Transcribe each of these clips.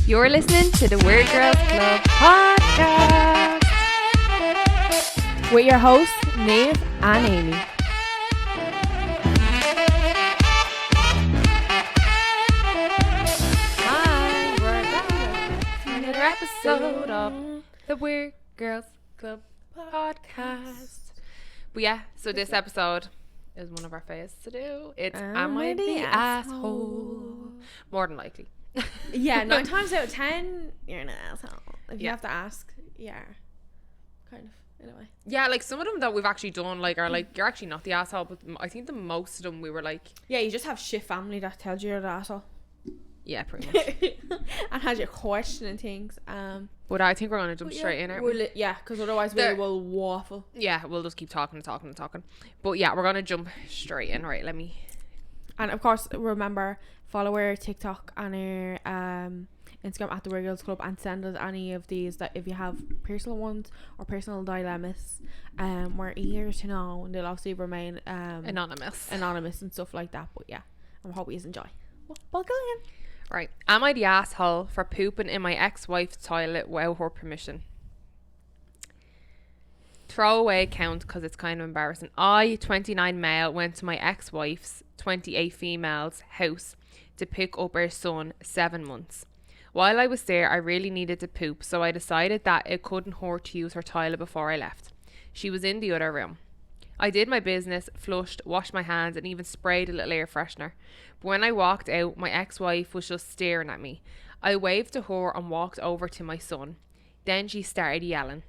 You're listening to the Weird Girls Club podcast with your hosts, Nave and Amy. Hi, we're back. Another episode of the Weird Girls Club podcast. But yeah, so this episode is one of our faves to do. It's Am I the asshole? More than likely. Yeah, 9 times out of 10, you're an asshole. If you have to ask, yeah. Kind of, in a way. Yeah, like some of them that we've actually done like are like, you're actually not the asshole, but I think the most of them we were like, yeah, you just have shit family that tells you you're the asshole. yeah, pretty much. And has you questioning things. But I think we're going to jump straight in, aren't we? Yeah, because otherwise we will waffle. Yeah, we'll just keep talking. But yeah, we're going to jump straight in. Right, let me. And of course, remember, follow our TikTok and our Instagram at the Weird Girls Club, and send us any of these that if you have personal ones or personal dilemmas, we're eager to know, and they'll obviously remain anonymous and stuff like that. But yeah, I hope you enjoy. Well, go in. Right, am I the asshole for pooping in my ex-wife's toilet without her permission? Throwaway count because it's kind of embarrassing. I, 29 male, went to my ex-wife's 28 female's house to pick up her son, 7 months. While I was there, I really needed to poop, so I decided that it couldn't hurt to use her toilet before I left. She was in the other room. I did my business, flushed, washed my hands, and even sprayed a little air freshener. But when I walked out, my ex-wife was just staring at me. I waved to her and walked over to my son. Then she started yelling.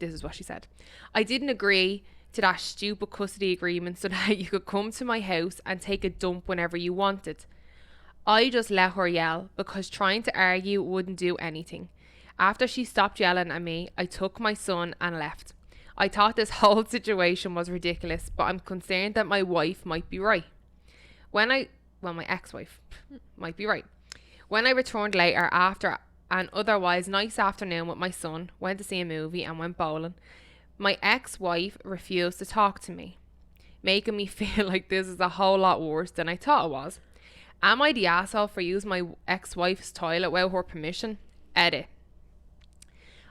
This is what she said. I didn't agree to that stupid custody agreement so that you could come to my house and take a dump whenever you wanted. I just let her yell because trying to argue wouldn't do anything. After she stopped yelling at me, I took my son and left. I thought this whole situation was ridiculous, but I'm concerned that my wife might be right. My ex-wife might be right. When I returned later after an otherwise nice afternoon with my son, went to see a movie and went bowling, my ex-wife refused to talk to me, making me feel like this is a whole lot worse than I thought it was. Am I the asshole for using my ex-wife's toilet without her permission? Edit.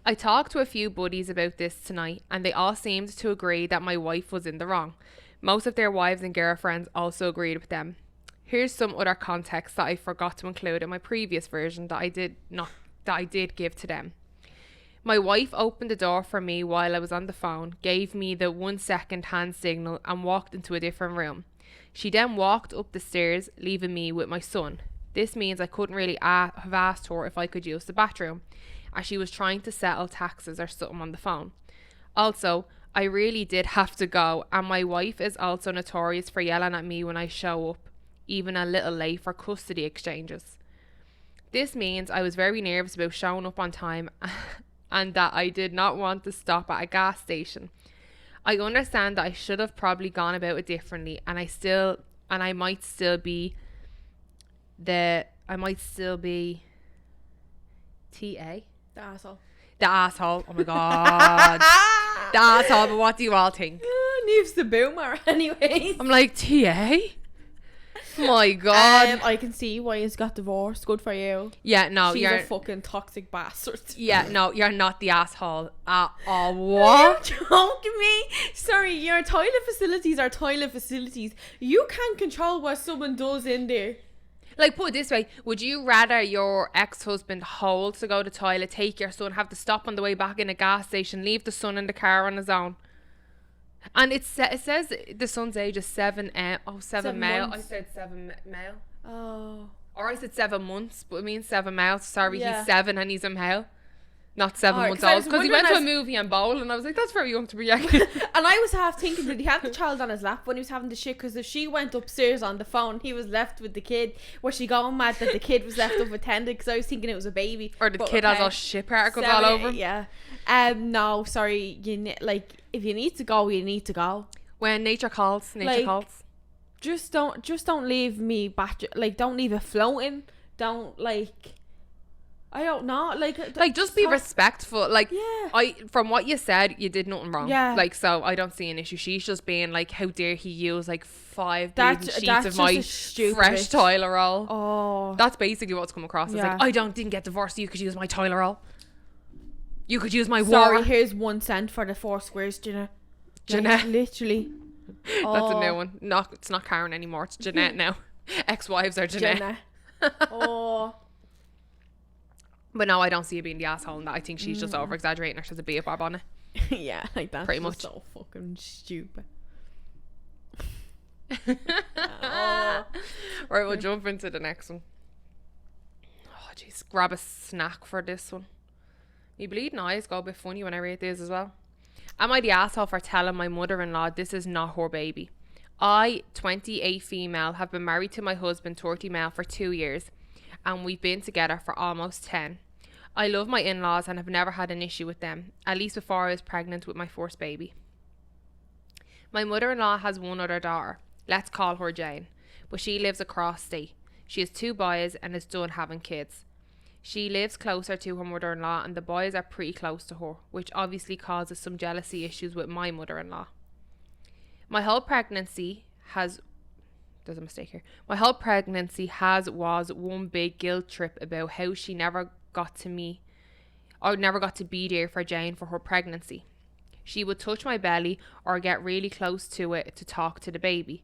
I talked to a few buddies about this tonight, and they all seemed to agree that my wife was in the wrong. Most of their wives and girlfriends also agreed with them. Here's some other context that I forgot to include in my previous version that I did give to them. My wife opened the door for me while I was on the phone, gave me the 1 second hand signal, and walked into a different room. She then walked up the stairs, leaving me with my son. This means I couldn't really have asked her if I could use the bathroom, as she was trying to settle taxes or something on the phone. Also, I really did have to go, and my wife is also notorious for yelling at me when I show up, even a little late for custody exchanges. This means I was very nervous about showing up on time and that I did not want to stop at a gas station. I understand that I should have probably gone about it differently, and I might still be TA? The asshole. The asshole. Oh my god. The asshole, but what do you all think? Neves the boomer anyways. I'm like, TA? My god. I can see why he's got divorced. Good for you. Yeah, no, She's you're a fucking toxic bastard. Yeah, no, you're not the asshole at all. What? Are you joking me? Sorry, your toilet facilities are toilet facilities. You can't control what someone does in there. Like, put it this way, would you rather your ex-husband hold to go to the toilet, take your son, have to stop on the way back in a gas station, leave the son in the car on his own? And it says the son's age is 7 male. Months. I said 7 male. Oh. Or I said 7 months, but it means 7 male. Sorry, Yeah. He's 7 and he's a male. Not 7 months 'cause I old. was Because he wondering went to a movie and bowl, and I was like, that's very young to be young. And I was half thinking, did he have the child on his lap when he was having the shit? Because if she went upstairs on the phone, he was left with the kid. Was she going mad that the kid was left unattended? Because I was thinking it was a baby. Or the kid has all shit particles all over him. Yeah. No, sorry. If you need to go, you need to go. When nature calls, nature calls. Just don't leave me back. Like, don't leave it floating. Don't I don't know. Like, just be respectful. Like, Yeah. from what you said, you did nothing wrong. Yeah. Like, so I don't see an issue. She's just being like, how dare he use like 5 That's sheets just of my a stupid fresh bitch. toilet roll. Oh. That's basically what's come across. It's Yeah. like, didn't get divorced. You could use my toilet roll. You could use my Sorry, water. here's 1 cent for the 4 squares, Jenna. Jeanette. Literally. That's a new one. It's not Karen anymore. It's Jeanette now. Ex-wives are Jeanette. Jenna. Oh. But no, I don't see her being the asshole in that. I think she's just over-exaggerating or she's a beat-bob on it. Yeah, like that's Pretty just much. so fucking stupid. Right, we'll jump into the next one. Oh, jeez. Grab a snack for this one. My bleeding eyes go a bit funny when I read this as well. Am I the asshole for telling my mother-in-law this is not her baby? I, 28 female, have been married to my husband, 30 male, for 2 years, and we've been together for almost 10. I love my in-laws and have never had an issue with them, at least before I was pregnant with my first baby. My mother-in-law has one other daughter. Let's call her Jane, but she lives across state. She has 2 boys and is done having kids. She lives closer to her mother-in-law and the boys are pretty close to her, which obviously causes some jealousy issues with my mother-in-law. My whole pregnancy has... There's a mistake here. My whole pregnancy was one big guilt trip about how she never got to me or never got to be there for Jane for her pregnancy. She would touch my belly or get really close to it to talk to the baby.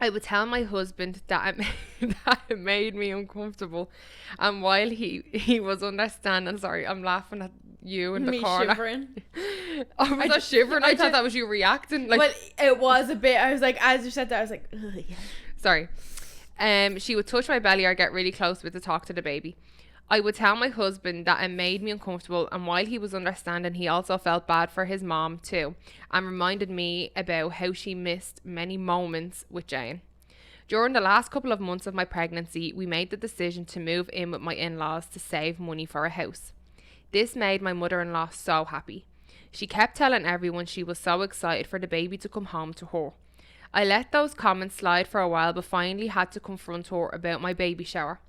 I would tell my husband that it made me uncomfortable, and while he was understanding, sorry, I'm laughing at you in the Me corner. shivering. I was not shivering. I thought that was you reacting. Like, Well, it was a bit. I was like, as you said that, I was like, ugh, yeah. sorry. She would touch my belly or get really close with to talk to the baby. I would tell my husband that it made me uncomfortable, and while he was understanding, he also felt bad for his mom too, and reminded me about how she missed many moments with Jane. During the last couple of months of my pregnancy, we made the decision to move in with my in-laws to save money for a house. This made my mother-in-law so happy. She kept telling everyone she was so excited for the baby to come home to her. I let those comments slide for a while, but finally had to confront her about my baby shower.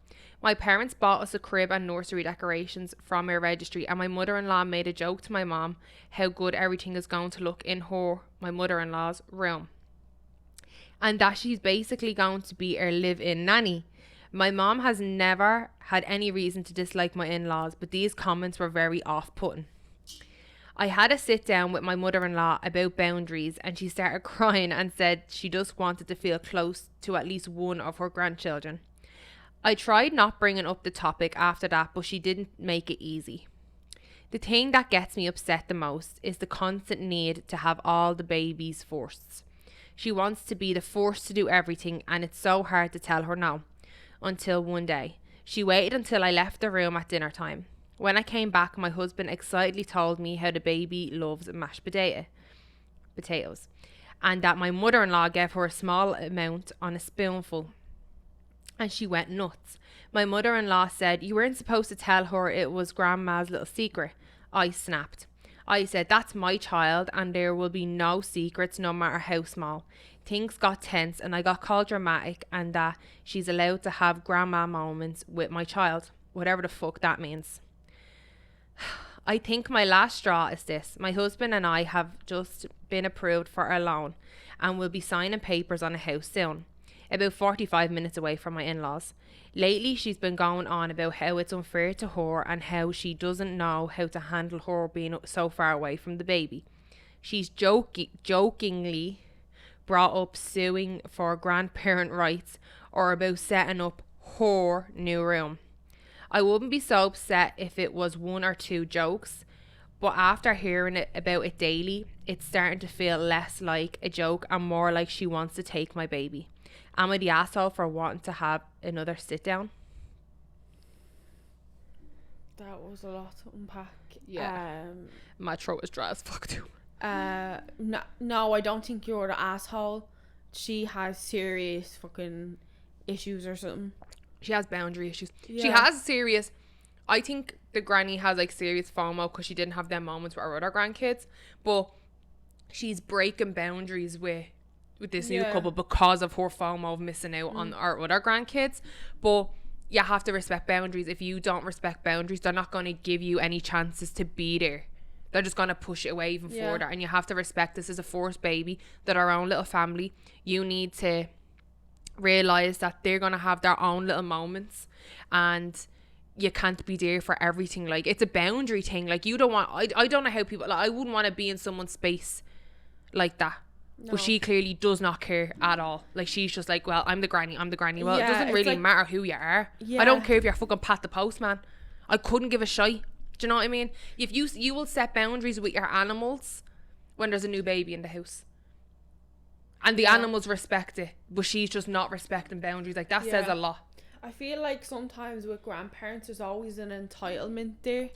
My parents bought us a crib and nursery decorations from our registry, and my mother-in-law made a joke to my mom how good everything is going to look in my mother-in-law's room, and that she's basically going to be our live-in nanny. My mom has never had any reason to dislike my in-laws, but these comments were very off-putting. I had a sit down with my mother-in-law about boundaries, and she started crying and said she just wanted to feel close to at least one of her grandchildren. I tried not bringing up the topic after that, but she didn't make it easy. The thing that gets me upset the most is the constant need to have all the babies first. She wants to be the first to do everything, and it's so hard to tell her no. Until one day, she waited until I left the room at dinner time. When I came back, my husband excitedly told me how the baby loves mashed potatoes, and that my mother-in-law gave her a small amount on a spoonful, and she went nuts. My mother-in-law said, "You weren't supposed to tell her, it was grandma's little secret." I snapped. I said, "That's my child and there will be no secrets no matter how small." Things got tense and I got called dramatic, and that she's allowed to have grandma moments with my child, whatever the fuck that means. I think my last straw is this. My husband and I have just been approved for a loan and will be signing papers on a house soon, about 45 minutes away from my in-laws. Lately, she's been going on about how it's unfair to her and how she doesn't know how to handle her being so far away from the baby. She's jokingly brought up suing for grandparent rights or about setting up her new room. I wouldn't be so upset if it was 1 or 2 jokes, but after hearing it about it daily, it's starting to feel less like a joke and more like she wants to take my baby. Am I the asshole for wanting to have another sit down? That was a lot to unpack. Yeah. My throat is dry as fuck too. No, I don't think you're the asshole. She has serious fucking issues or something. She has boundary issues. Yeah. She has serious... I think the granny has like serious FOMO because she didn't have them moments with her other grandkids. But she's breaking boundaries with this new couple because of her FOMO of missing out on our other grandkids. But you have to respect boundaries. If you don't respect boundaries, they're not going to give you any chances to be there. They're just going to push it away even further. And you have to respect this is a forced baby, that our own little family. You need to realize that they're going to have their own little moments, and you can't be there for everything. Like, it's a boundary thing. Like, you don't want, I don't know how people, like, I wouldn't want to be in someone's space like that. No. But she clearly does not care at all. Like, she's just like, well, I'm the granny. Well, it doesn't really matter who you are. I don't care if you're fucking Pat the Postman. I couldn't give a shite. Do you know what I mean? If you will set boundaries with your animals when there's a new baby in the house, and the animals respect it, but she's just not respecting boundaries. Like, that says a lot. I feel like sometimes with grandparents there's always an entitlement there.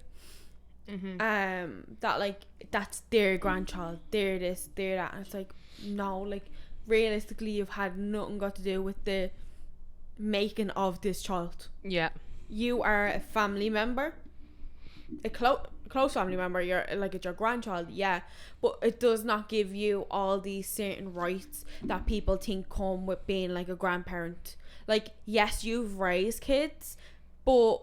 That like, that's their grandchild, they're this, they're that, and it's like, no, like, realistically you've had nothing got to do with the making of this child. You are a family member, a close family member. You're like, it's your grandchild, but it does not give you all these certain rights that people think come with being like a grandparent. Like, yes, you've raised kids, but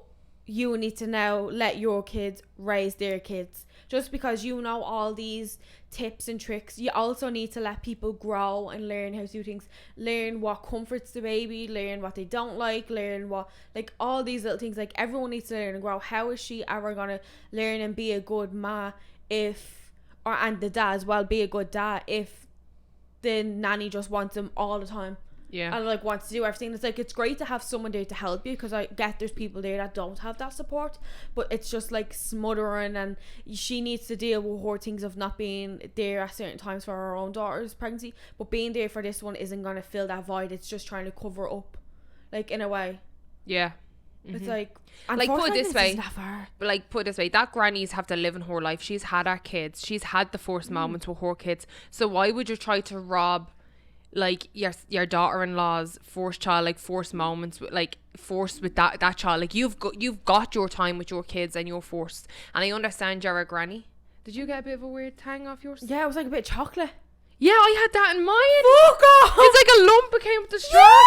you need to now let your kids raise their kids. Just because you know all these tips and tricks, you also need to let people grow and learn how to do things, learn what comforts the baby, learn what they don't like, learn what, like, all these little things. Like, everyone needs to learn and grow. How is she ever gonna learn and be a good ma and the dad as well, be a good dad, if the nanny just wants him all the time? And like, wants to do everything. It's like, it's great to have someone there to help you, because I get there's people there that don't have that support, but it's just like smothering, and she needs to deal with her things of not being there at certain times for her own daughter's pregnancy, but being there for this one isn't going to fill that void. It's just trying to cover up, like, in a way. It's like, put it this way, that grannies have to live in her life. She's had her kids, she's had the forced moments with her kids, so why would you try to rob, like, your daughter-in-law's forced child, like, forced moments with, like, forced with that child? Like, you've got your time with your kids and you're forced. And I understand you're a granny. Did you get a bit of a weird tang off yours? Yeah, it was like a bit of chocolate. Yeah, I had that in mine. Fuck off! It's like a lump that came with the straw.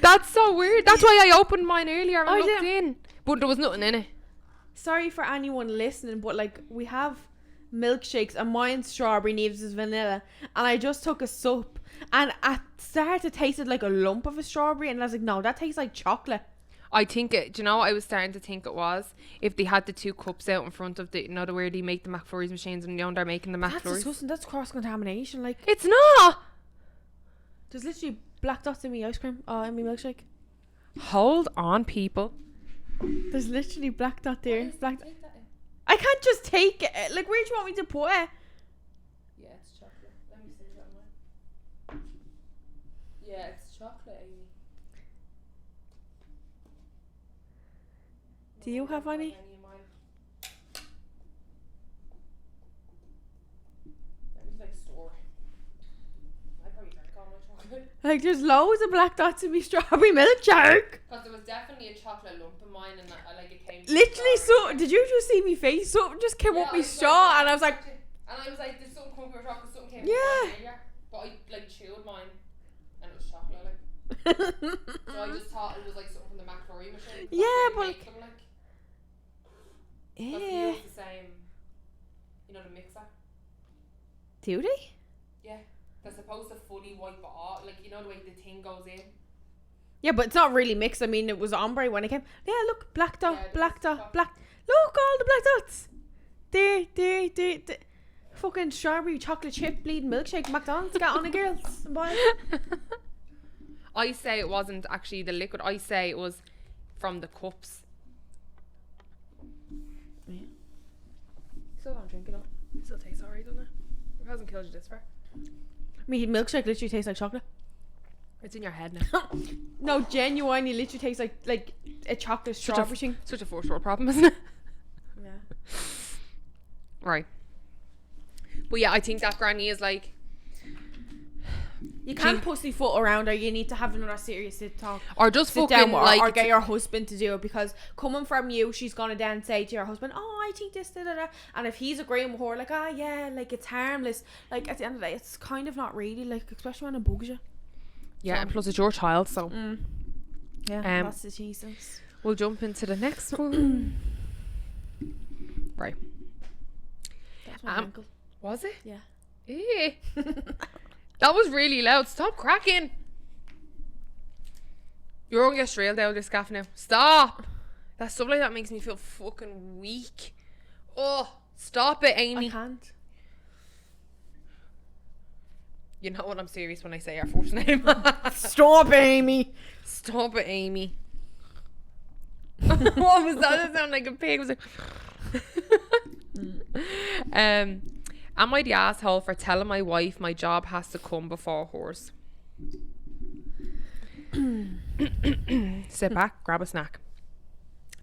That's so weird. That's why I opened mine earlier and looked in, but there was nothing in it. Sorry for anyone listening, but like, we have milkshakes and mine's strawberry, Neve's is vanilla, and I just took a sup, and at start it tasted like a lump of a strawberry, and I was like, no, that tastes like chocolate. I think it, do you know what I was starting to think it was? If they had the two cups out in front of the, you know, where they make the McFlurries machines, and they're making the McFlurries. That's disgusting. That's cross-contamination. Like, it's not. There's literally black dots in my ice cream, in my milkshake. Hold on, people. There's literally black dot there. I can't just take it. Like, where do you want me to put it? Yeah, it's chocolate. Let me see that one. Yeah, it's chocolate, Amy. Do you have any? Like, there's loads of black dots in my strawberry milkshake. Because there was definitely a chocolate lump in mine, and like, it came. Literally, so did you just see me face? Something just came up my straw, and I was like, there's something coming from your chocolate, something came up mine earlier. But I like chewed mine, and it was chocolate, like. So I just thought it was like something from the McFlurry machine. Yeah, but like, yeah, they use the same, you know, the mixer. Do they? Yeah. They're supposed to fully wipe it off, like, you know, the way the thing goes in. Yeah, but it's not really mixed. I mean, it was ombre when it came. Yeah, look, black dot, black dot, black. Look, all the black dots. There. Fucking strawberry chocolate chip bleeding milkshake. McDonald's got on it, girls and boys. I say it wasn't actually the liquid. I say it was from the cups. Yeah. Still don't drink it all. It still tastes alright, doesn't it? It hasn't killed you this far. Me milkshake literally tastes like chocolate. It's in your head now. No, genuinely, literally tastes like a chocolate strawberry thing. Such a first world problem, isn't it? Yeah. Right. But yeah, I think that granny is like, you can't pussyfoot around her. You need to have another serious talk, or just sit fucking down with her, like, or get your husband to do it, because coming from you, she's gonna then say to your husband, oh, I think this, and if he's agreeing with her, like, yeah, like, it's harmless, like, at the end of the day, it's kind of not really, like, especially when it bugs you. Yeah, and plus it's your child, so Yeah, that's the Jesus. We'll jump into the next one. Right. That's my ankle. Was it? Yeah. Eh. That was really loud. Stop cracking. You're gonna get straight down this gaff now. Stop. That stuff like that makes me feel fucking weak. Oh, stop it, Amy. I can't. You know what? I'm serious when I say our first name. Stop, Amy. Stop it, Amy. What was that? That sounded like a pig. It was like am I the asshole for telling my wife my job has to come before hers? Sit back, grab a snack.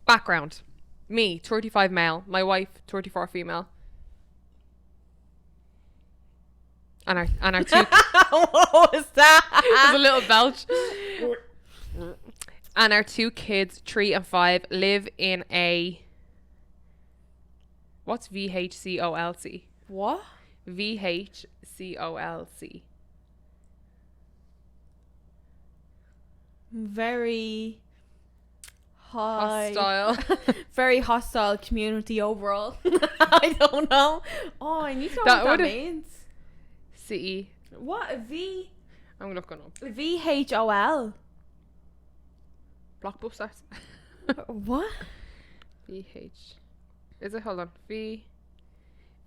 Background. Me, 35 male. My wife, 34 female. And our two... What was that? There's a little belch. And our two kids, 3 and 5, live in a... What's VHCOLC? What? VHCOLC. Very high. Hostile. Very hostile community overall. I don't know. Oh, I need to know what that means. CE. What? A V? I'm looking up. VHOL. Blockbusters. What? VH. Is it? Hold on.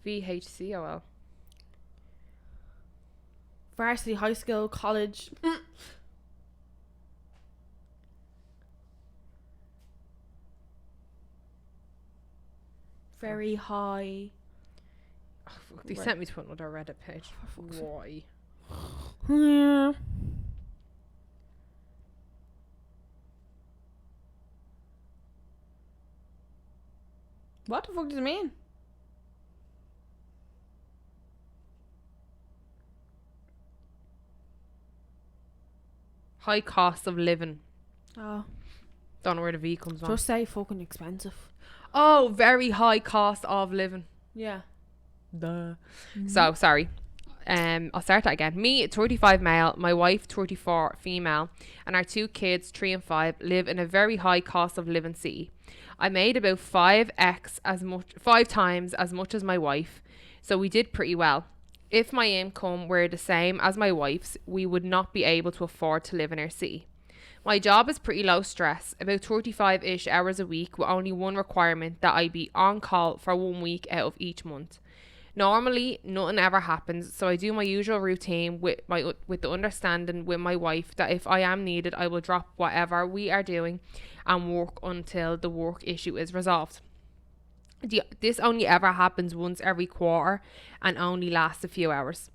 VHCOL. Varsity High School College. Very high. Oh, fuck, they sent me to another Reddit page. Why? Yeah. What the fuck does it mean? High cost of living. Oh. Don't know where the V comes from. Just say fucking expensive. Oh, very high cost of living. Yeah. Duh. So, sorry. I'll start that again. Me, 35 male, my wife, 34 female, and our two kids, 3 and 5, live in a very high cost of living city. I made about 5 times as much as my wife, so we did pretty well. If my income were the same as my wife's, we would not be able to afford to live in our city. My job is pretty low stress, about 35-ish hours a week, with only one requirement, that I be on call for 1 week out of each month. Normally, nothing ever happens, so I do my usual routine with the understanding with my wife that if I am needed, I will drop whatever we are doing and work until the work issue is resolved. This only ever happens once every quarter and only lasts a few hours.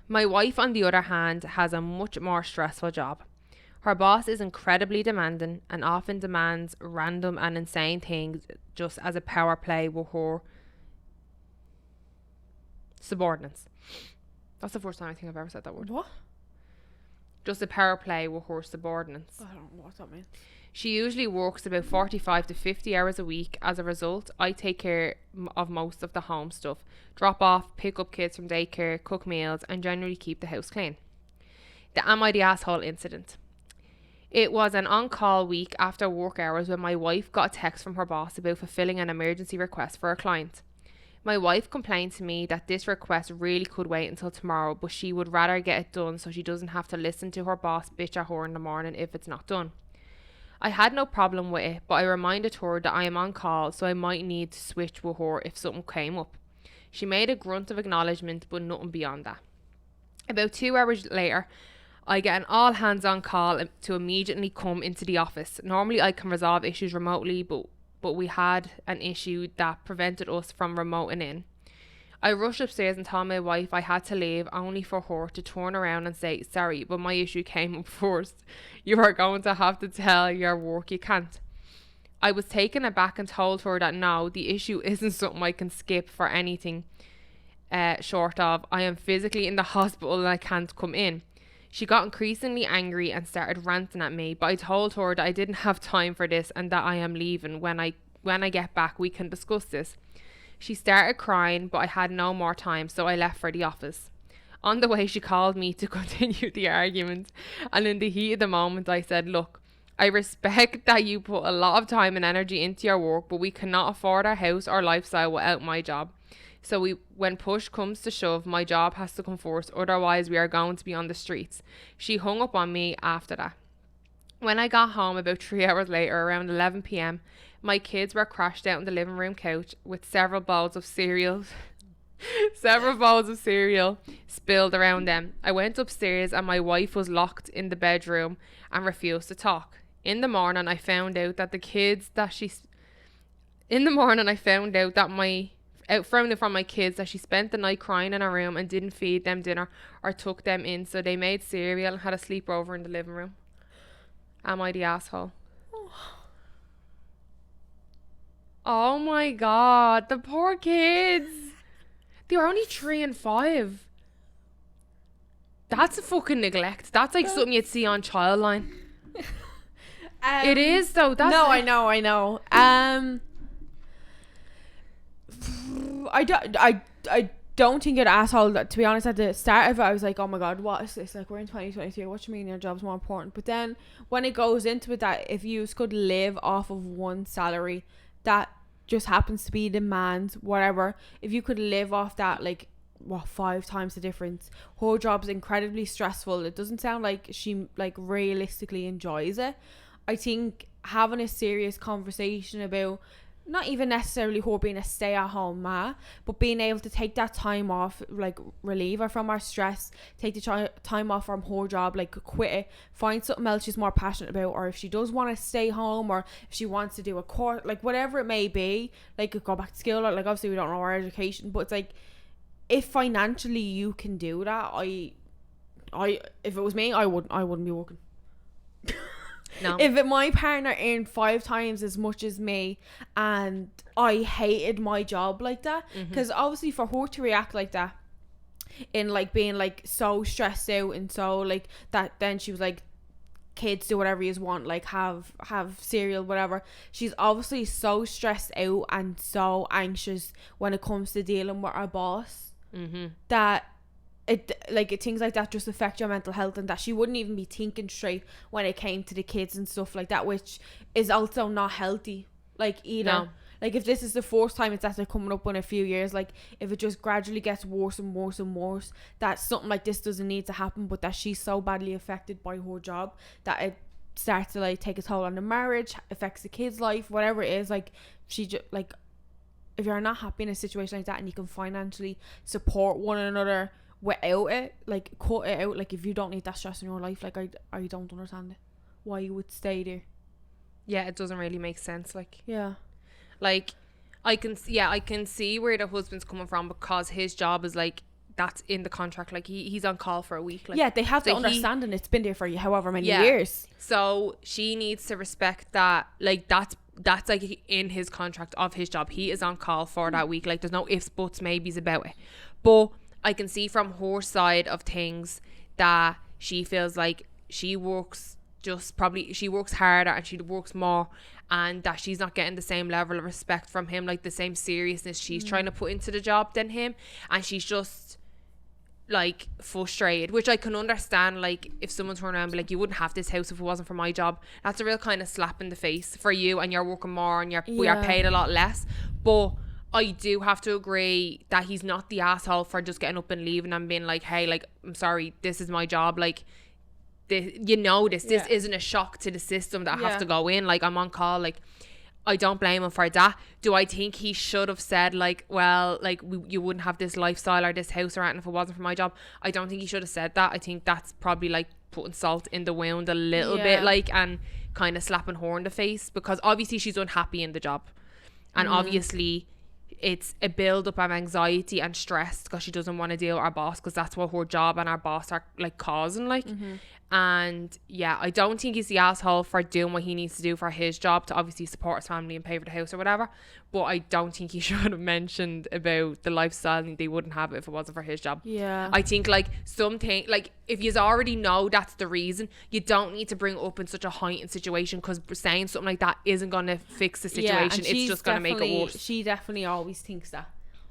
My wife, on the other hand, has a much more stressful job. Her boss is incredibly demanding and often demands random and insane things just as a power play with her subordinates. That's the first time I think I've ever said that word. What? Just a power play with her subordinates. I don't know what that means. She usually works about 45 to 50 hours a week. As a result, I take care of most of the home stuff. Drop off, pick up kids from daycare, cook meals, and generally keep the house clean. The Am I the Asshole incident. It was an on-call week after work hours when my wife got a text from her boss about fulfilling an emergency request for a client. My wife complained to me that this request really could wait until tomorrow, but she would rather get it done so she doesn't have to listen to her boss bitch at her in the morning if it's not done. I had no problem with it, but I reminded her that I am on call, so I might need to switch with her if something came up. She made a grunt of acknowledgement, but nothing beyond that. About 2 hours later, I get an all hands on call to immediately come into the office. Normally I can resolve issues remotely, but we had an issue that prevented us from remoting in. I rushed upstairs and told my wife I had to leave, only for her to turn around and say, sorry, but my issue came up first. You are going to have to tell your work you can't. I was taken aback and told her that no, the issue isn't something I can skip for anything short of I am physically in the hospital and I can't come in. She got increasingly angry and started ranting at me, but I told her that I didn't have time for this and that I am leaving. When I get back, we can discuss this. She started crying, but I had no more time, so I left for the office. On the way, she called me to continue the argument, and in the heat of the moment, I said, look, I respect that you put a lot of time and energy into your work, but we cannot afford our house or lifestyle without my job. So when push comes to shove, my job has to come first, otherwise we are going to be on the streets. She hung up on me after that. When I got home about 3 hours later, around 11 p.m, my kids were crashed out on the living room couch with several bowls of cereal spilled around them. I went upstairs and my wife was locked in the bedroom and refused to talk. In the morning, I found out that from my kids that she spent the night crying in her room and didn't feed them dinner or took them in, so they made cereal and had a sleepover in the living room. Am I the asshole? Oh my god, the poor kids. They were only 3 and 5. That's a fucking neglect. That's like something you'd see on Childline. It is though. That's no, I know. I don't think you're an asshole. To be honest, at the start of it, I was like, oh my god, what is this? Like, we're in 2023. What do you mean your job's more important? But then when it goes into it, that if you could live off of one salary that just happens to be the man's, whatever, if you could live off that, like, what, 5 times the difference. Her job's incredibly stressful. It doesn't sound like she, like, realistically enjoys it. I think having a serious conversation about not even necessarily her being a stay-at-home ma, but being able to take that time off, like, relieve her from her stress, take the time off from her job, like, quit it, find something else she's more passionate about, or if she does want to stay home, or if she wants to do a course, like, whatever it may be, like, go back to school, or, like, obviously we don't know our education, but it's like, if financially you can do that, I if it was me, I wouldn't be working. No. If my partner earned 5 times as much as me and I hated my job like that, because obviously for her to react like that, in like being like so stressed out and so like that, then she was like, kids, do whatever you want, like have cereal, whatever. She's obviously so stressed out and so anxious when it comes to dealing with our boss, that things like that just affect your mental health, and that she wouldn't even be thinking straight when it came to the kids and stuff like that, which is also not healthy, like, either. No. Like, if this is the first time it's after coming up in a few years, like, if it just gradually gets worse and worse and worse, that something like this doesn't need to happen, but that she's so badly affected by her job that it starts to, like, take a toll on the marriage, affects the kid's life, whatever it is. Like, she just, like, if you're not happy in a situation like that and you can financially support one another without it, like, cut it out. Like, if you don't need that stress in your life, like, I don't understand it, why you would stay there. Yeah, it doesn't really make sense. Like, yeah, like, I can see where the husband's coming from, because his job is like, that's in the contract, like he's on call for a week, like, yeah, they have to understand, and it's been there for you however many years, so she needs to respect that, like, that's like in his contract of his job. He is on call for that week, like, there's no ifs, buts, maybes about it. But I can see from her side of things that she feels like she works harder and she works more, and that she's not getting the same level of respect from him, like the same seriousness she's trying to put into the job than him, and she's just, like, frustrated, which I can understand. Like, if someone turned around and be like, you wouldn't have this house if it wasn't for my job, that's a real kind of slap in the face for you, and you're working more and we are paid a lot less. But I do have to agree that he's not the asshole for just getting up and leaving and being like, hey, like, I'm sorry, this is my job, like, this isn't a shock to the system that I have to go in, like, I'm on call. Like, I don't blame him for that. Do I think he should have said, like, well, like, you wouldn't have this lifestyle or this house or anything if it wasn't for my job? I don't think he should have said that. I think that's probably like putting salt in the wound a little bit, like, and kind of slapping her in the face, because obviously she's unhappy in the job, and obviously it's a build up of anxiety and stress because she doesn't want to deal with our boss, because that's what her job and our boss are, like, causing, like. And yeah, I don't think he's the asshole for doing what he needs to do for his job to obviously support his family and pay for the house or whatever, but I don't think he should have mentioned about the lifestyle and they wouldn't have it if it wasn't for his job. I think, like, something, like, if you already know that's the reason, you don't need to bring it up in such a heightened situation, because saying something like that isn't going to fix the situation. It's just going to make it worse. She definitely always thinks that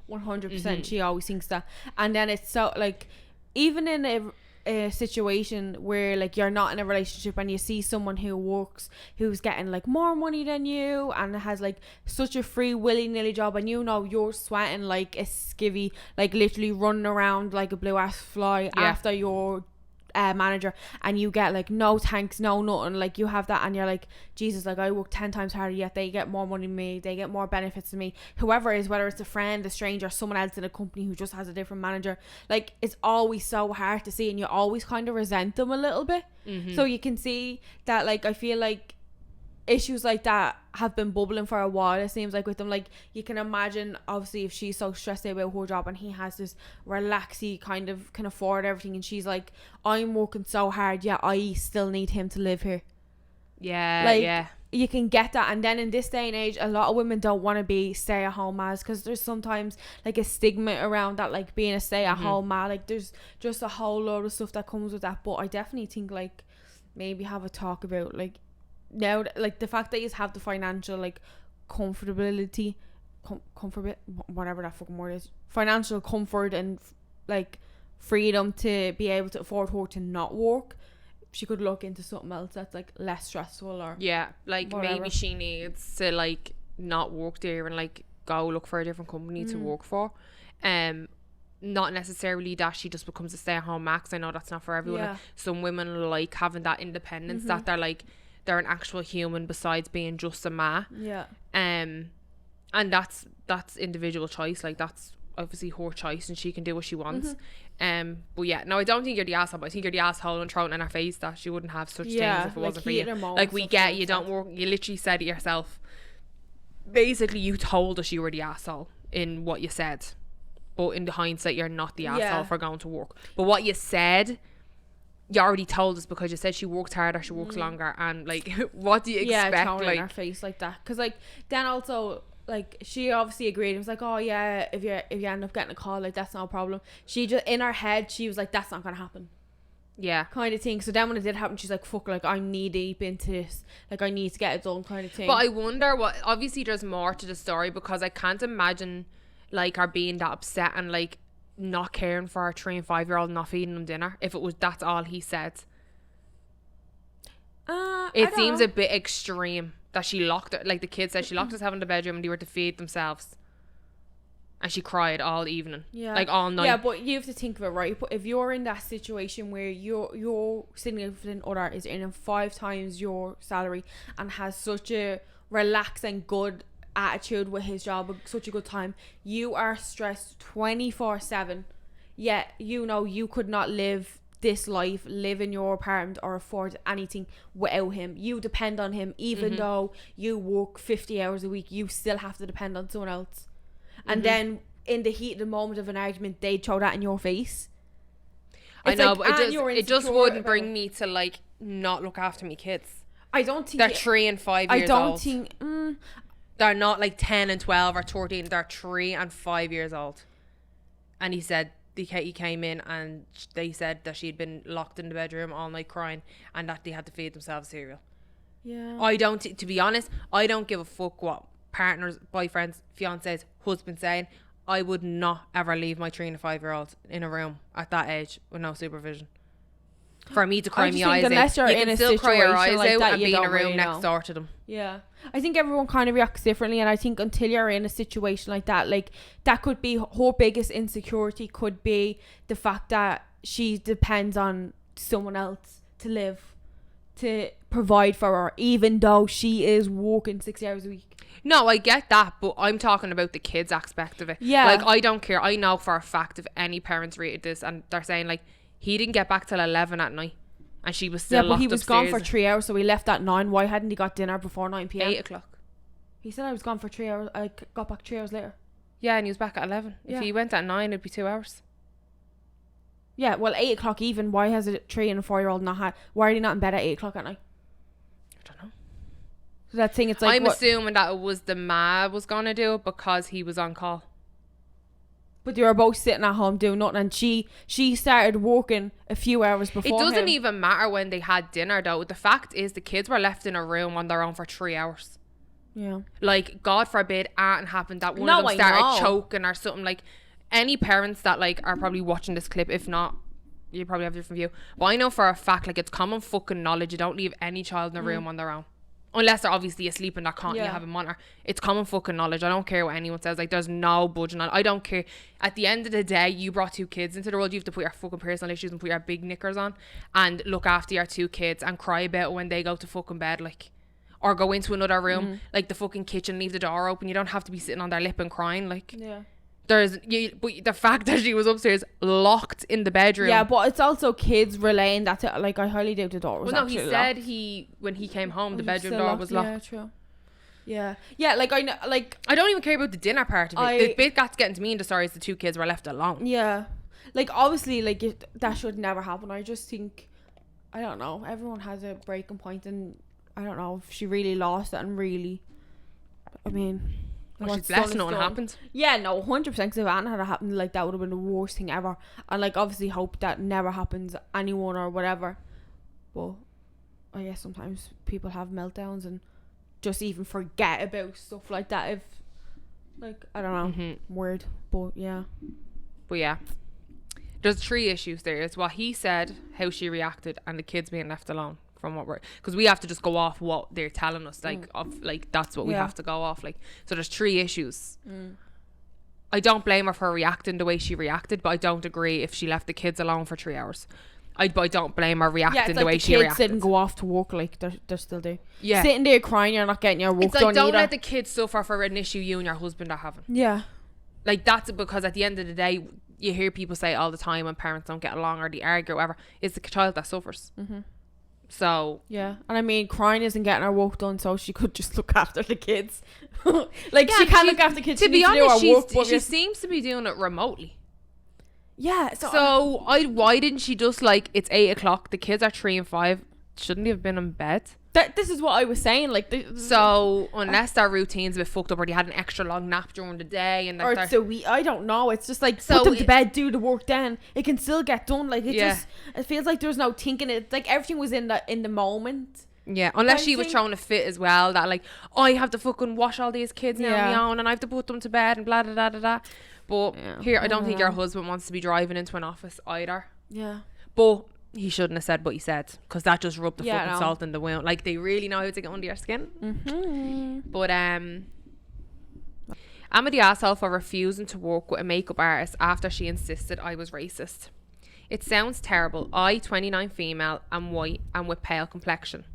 100%. She always thinks that, and then it's so, like, even in a situation where like you're not in a relationship and you see someone who works, who's getting like more money than you and has like such a free willy-nilly job, and you know you're sweating like a skivvy, like literally running around like a blue ass fly after your manager, and you get like no thanks, no nothing, like you have that, and you're like, Jesus, like I work 10 times harder, yet they get more money than me, they get more benefits than me, whoever it is, whether it's a friend, a stranger, someone else in a company who just has a different manager. Like it's always so hard to see, and you always kind of resent them a little bit. So you can see that, like I feel like issues like that have been bubbling for a while, it seems like, with them. Like you can imagine, obviously, if she's so stressed out about her job and he has this relaxy kind of can afford everything, and she's like, I'm working so hard, yet I still need him to live here. You can get that. And then in this day and age, a lot of women don't want to be stay-at-home mas, because there's sometimes like a stigma around that, like being a stay-at-home ma. Like there's just a whole load of stuff that comes with that. But I definitely think like maybe have a talk about like now, like the fact that you have the financial like comfortability, comfort, whatever that fucking word is, financial comfort and like freedom to be able to afford her to not work. She could look into something else that's like less stressful, or like whatever. Maybe she needs to like not work there and like go look for a different company to work for. Not necessarily that she just becomes a stay-at-home max. I know that's not for everyone. Like, some women like having that independence, that they're like, they're an actual human besides being just a ma. And that's individual choice. Like that's obviously her choice, and she can do what she wants. But yeah, no, I don't think you're the asshole, but I think you're the asshole and throwing in her face that she wouldn't have such things if it wasn't for you. Like we get, you don't work, you literally said it yourself. Basically you told us you were the asshole in what you said, but in the hindsight you're not the asshole for going to work. But what you said, you already told us, because you said she works harder, she works longer, and like what do you expect? Throwing in her face like that, because like then also like she obviously agreed. It was like, oh yeah, if you end up getting a call, like that's no problem. She just in her head she was like, that's not gonna happen, kind of thing. So then when it did happen, she's like, fuck, like I'm knee deep into this, like I need to get it done, kind of thing. But I wonder what, obviously there's more to the story, because I can't imagine like her being that upset and like not caring for her 3 and 5 year old, not feeding them dinner, if it was that's all he said. It seems a bit extreme that she locked her, like the kid said, she locked herself in the bedroom and they were to feed themselves, and she cried all evening, like all night. But you have to think of it, right? If you're in that situation where your significant other is earning 5 times your salary and has such a relaxing good attitude with his job, such a good time, you are stressed 24/7, yet you know you could not live this life, live in your apartment or afford anything without him. You depend on him, even though you work 50 hours a week, you still have to depend on someone else. And then in the heat of the moment of an argument, they'd throw that in your face. I know, but it just wouldn't bring me to like not look after me kids. I don't think they're 3 and 5 years old. I don't think they're not like 10 and 12 or 13. They're 3 and 5 years old. And he said he came in and they said that she'd been locked in the bedroom all night crying, and that they had to feed themselves cereal. To be honest, I don't give a fuck what partners, boyfriends, fiancés, husbands saying. I would not ever leave my 3 and 5 year old in a room at that age with no supervision. For me to cry my eyes out, you can still cry your eyes out and be in a room next door to them. I think everyone kind of reacts differently, and I think until you're in a situation like that, like that could be her biggest insecurity, could be the fact that she depends on someone else to live, to provide for her, even though she is working 6 hours a week. No, I get that, but I'm talking about the kids aspect of it. Like I don't care. I know for a fact if any parents read this and they're saying like, he didn't get back till 11 at night and she was still locked upstairs. But he was gone for 3 hours, so he left at 9. Why hadn't he got dinner before 9 p.m? 8 o'clock. He said I was gone for 3 hours. I got back 3 hours later. Yeah, and he was back at 11. If he went at 9, it'd be 2 hours. Yeah, well, 8 o'clock even. Why has a 3 and a 4 year old not had? Why are they not in bed at 8 o'clock at night? I don't know. So that thing, it's like, I'm assuming that it was the ma was gonna do it because he was on call. But they were both sitting at home doing nothing, and she started working a few hours before. It doesn't even matter when they had dinner though. The fact is the kids were left in a room on their own for 3 hours. Yeah. Like, God forbid anything happened that one of them started choking or something. Like, any parents that like are probably watching this clip, if not, you probably have a different view, but I know for a fact, like, it's common fucking knowledge, you don't leave any child in a room on their own. Unless they're obviously asleep and that can't you have a monitor. It's common fucking knowledge. I don't care what anyone says. Like, there's no budging on. I don't care. At the end of the day, you brought 2 kids into the world. You have to put your fucking personal issues and put your big knickers on and look after your 2 kids and cry about it when they go to fucking bed, like, or go into another room, like the fucking kitchen, leave the door open. You don't have to be sitting on their lip and crying, like. Yeah. But the fact that she was upstairs locked in the bedroom. Yeah, but it's also kids relaying that to, like, I highly doubt the door was actually locked. Well, no, he said when he came home, the bedroom door was locked. Yeah, true. Yeah, like, I know, like, I don't even care about the dinner part of it. The bit that's getting to me in the story is the 2 kids were left alone. Yeah, like, obviously, like, that should never happen. I just think, I don't know, everyone has a breaking point, and I don't know if she really lost it and really, I mean, well, she's blessed nothing happened. Yeah, no, 100%, because if anything had happened, like, that would have been the worst thing ever. And, like, obviously hope that never happens to anyone or whatever. But I guess sometimes people have meltdowns and just even forget about stuff like that. If, like, I don't know, weird. But yeah, there's 3 issues there. It's what he said, how she reacted, and the kids being left alone. From what we're, because we have to just go off what they're telling us, like, of, like, that's what we have to go off, like. So there's 3 issues. I don't blame her for reacting the way she reacted, but I don't agree if she left the kids alone for 3 hours. I don't blame her reacting the way she reacted. Kids didn't go off to work, like, they're still there. Yeah, sitting there crying, you're not getting your work done. Don't let the kids suffer for an issue you and your husband are having. Yeah, like, that's because at the end of the day, you hear people say all the time when parents don't get along or they argue or whatever, it's the child that suffers. So yeah, and I mean, crying isn't getting her work done, so she could just look after the kids. Like, she can't look after kids. To be honest, she seems to be doing it remotely. Yeah. So why didn't she just, like, it's 8:00, the kids are 3 and 5, shouldn't they have been in bed? This is what I was saying, like, so unless their routine's a bit fucked up or they had an extra long nap during the day and or so I don't know, it's just like, put them to bed, do the work, then it can still get done. Like, it feels like there's no thinking. It's like everything was in the moment. Yeah, unless she was throwing a fit as well, that, like, I have to fucking wash all these kids now on my own and I have to put them to bed and blah blah blah blah blah. But here, I don't think your husband wants to be driving into an office either. Yeah, but he shouldn't have said what he said, because that just rubbed the fucking salt in the wound. Like, they really know how to get under your skin. But am I the asshole for refusing to work with a makeup artist after she insisted I was racist? It sounds terrible. I, 29 female, am white and with pale complexion.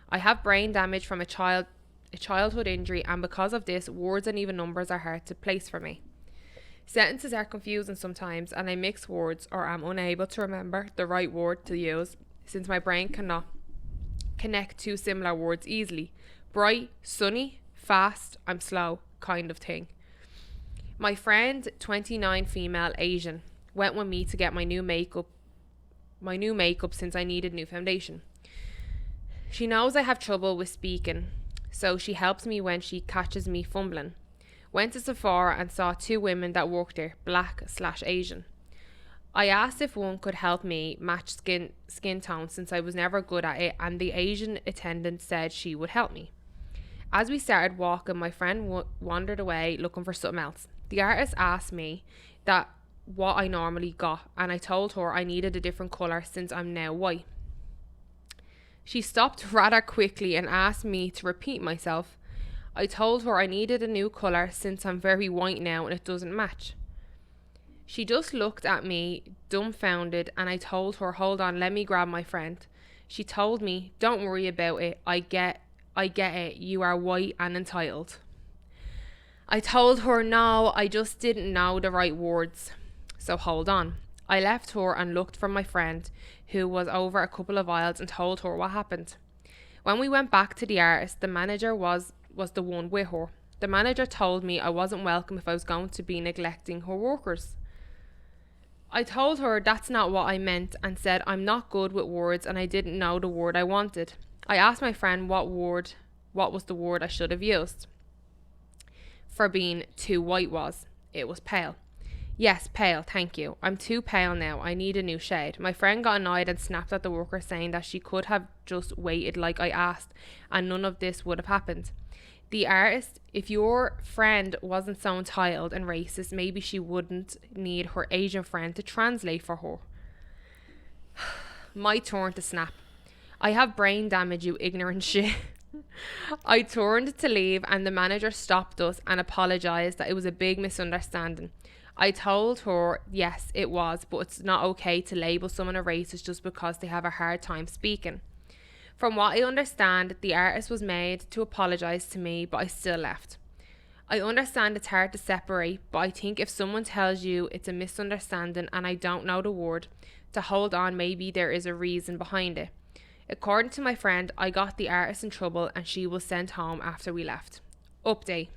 I have brain damage from a childhood injury, and because of this, words and even numbers are hard to place for me. Sentences are confusing sometimes, and I mix words or am unable to remember the right word to use, since my brain cannot connect 2 similar words easily. Bright, sunny, fast, I'm slow, kind of thing. My friend, 29 female Asian, went with me to get my new makeup since I needed new foundation. She knows I have trouble with speaking, so she helps me when she catches me fumbling. Went to Sephora and saw 2 women that worked there, black/Asian. I asked if one could help me match skin tone, since I was never good at it, and the Asian attendant said she would help me. As we started walking, my friend wandered away looking for something else. The artist asked me what I normally got, and I told her I needed a different colour since I'm now white. She stopped rather quickly and asked me to repeat myself. I told her I needed a new colour since I'm very white now and it doesn't match. She just looked at me dumbfounded, and I told her, hold on, let me grab my friend. She told me, don't worry about it, I get it, you are white and entitled. I told her no, I just didn't know the right words. So hold on. I left her and looked for my friend, who was over a couple of aisles, and told her what happened. When we went back to the artist, the manager was the one with her. The manager told me I wasn't welcome if I was going to be neglecting her workers. I told her that's not what I meant, and said I'm not good with words and I didn't know the word I wanted. I asked my friend what was the word I should have used for being too white was. It was pale. Yes, pale, thank you. I'm too pale now. I need a new shade. My friend got annoyed and snapped at the worker, saying that she could have just waited like I asked, and none of this would have happened. The artist, if your friend wasn't so entitled and racist, maybe she wouldn't need her Asian friend to translate for her. My turn to snap. I have brain damage, you ignorant shit. I turned to leave and the manager stopped us and apologised that it was a big misunderstanding. I told her, yes, it was, but it's not okay to label someone a racist just because they have a hard time speaking. From what I understand, the artist was made to apologise to me, but I still left. I understand it's hard to separate, but I think if someone tells you it's a misunderstanding and I don't know the word, to hold on, maybe there is a reason behind it. According to my friend, I got the artist in trouble and she was sent home after we left. Update.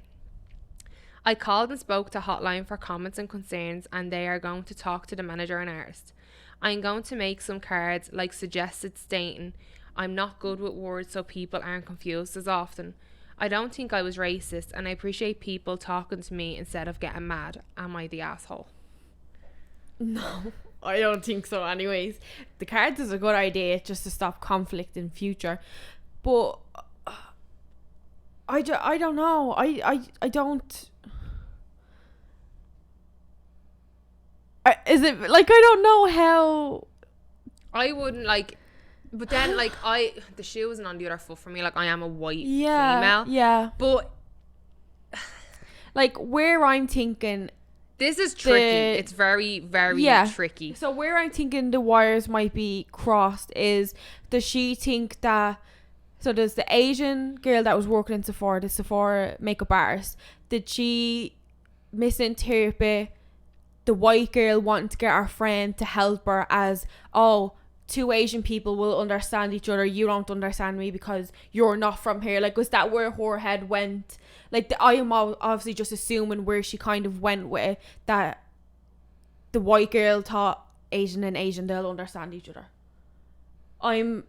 I called and spoke to hotline for comments and concerns and they are going to talk to the manager and artist. I'm going to make some cards like suggested stating I'm not good with words so people aren't confused as often. I don't think I was racist and I appreciate people talking to me instead of getting mad. Am I the asshole? No, I don't think so anyways. The cards is a good idea just to stop conflict in future. But I don't know. I don't... Is it like I don't know how I wouldn't like, but then like the shoe isn't on the other foot for me. Like I am a white female. Yeah. But like where I'm thinking this is tricky. It's very, very tricky. So where I'm thinking the wires might be crossed is, does she think that, so does the Asian girl that was working in Sephora, the Sephora makeup artist, did she misinterpret the white girl wanting to get her friend to help her as, oh, two Asian people will understand each other, you don't understand me because you're not from here? Like, was that where her head went? Like, I am obviously just assuming where she kind of went with it, that the white girl thought Asian and Asian, they'll understand each other. I'm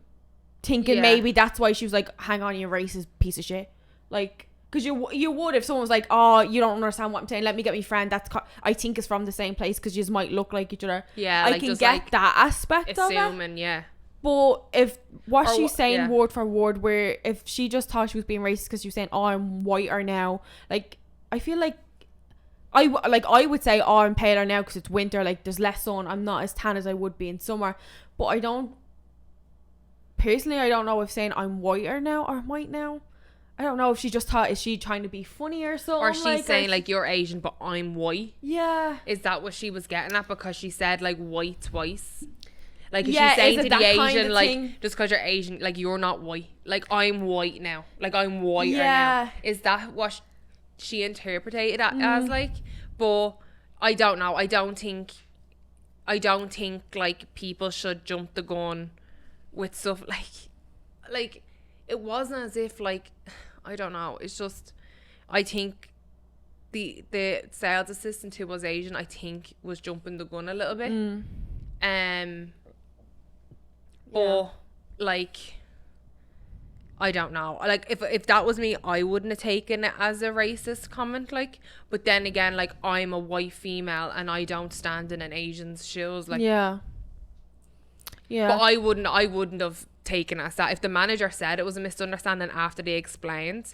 thinking maybe that's why she was like, hang on, you racist piece of shit. Like, because you would if someone was like, oh, you don't understand what I'm saying, let me get my friend that's I think is from the same place because you might look like each other. Yeah, I like can get like that aspect of it. Yeah. But if what she's saying word for word, where if she just thought she was being racist because she was saying, oh, I'm whiter now, like I feel like I would say, oh, I'm paler now because it's winter, like there's less sun, I'm not as tan as I would be in summer. But I don't know if saying I'm whiter now or white now, I don't know if she just thought, is she trying to be funny or something? Or she's saying like, you're Asian but I'm white. Yeah. Is that what she was getting at? Because she said like white twice. Like, is yeah, she saying to the Asian, kind of like, thing? just because you're Asian, like, you're not white. Like, I'm white now. Like, I'm whiter Yeah. now. Is that what she interpreted it as, like? But I don't know. I don't think, like, people should jump the gun with stuff, like, it wasn't as if, like, I don't know. It's just, I think the sales assistant who was Asian, I think, was jumping the gun a little bit. Or like, I don't know. Like, if that was me, I wouldn't have taken it as a racist comment. Like, but then again, like, I'm a white female and I don't stand in an Asian's shoes. Like, yeah. But I wouldn't have taken it as that. If the manager said it was a misunderstanding after they explained.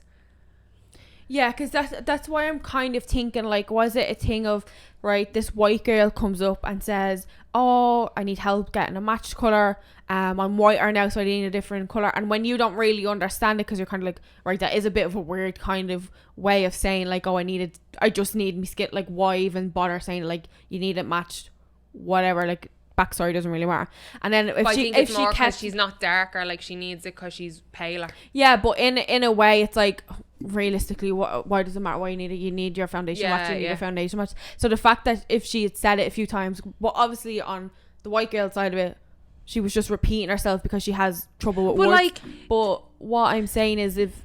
Yeah, because that's why I'm kind of thinking, like, was it a thing of, right, this white girl comes up and says, oh, I need help getting a matched colour, I'm whiter now so I need a different colour, and when you don't really understand it because you're kind of like, right, that is a bit of a weird kind of way of saying, like, oh, I just need me skin, like, why even bother saying, like, you need it matched, whatever, like, backstory doesn't really matter. And then if she kept, she's not darker, like, she needs it because she's paler. Yeah, but in a way it's like, realistically, why does it matter why you need it? You need your foundation match, you need your foundation match. So the fact that if she had said it a few times, well, obviously on the white girl side of it, she was just repeating herself because she has trouble with words. Like, but what I'm saying is, if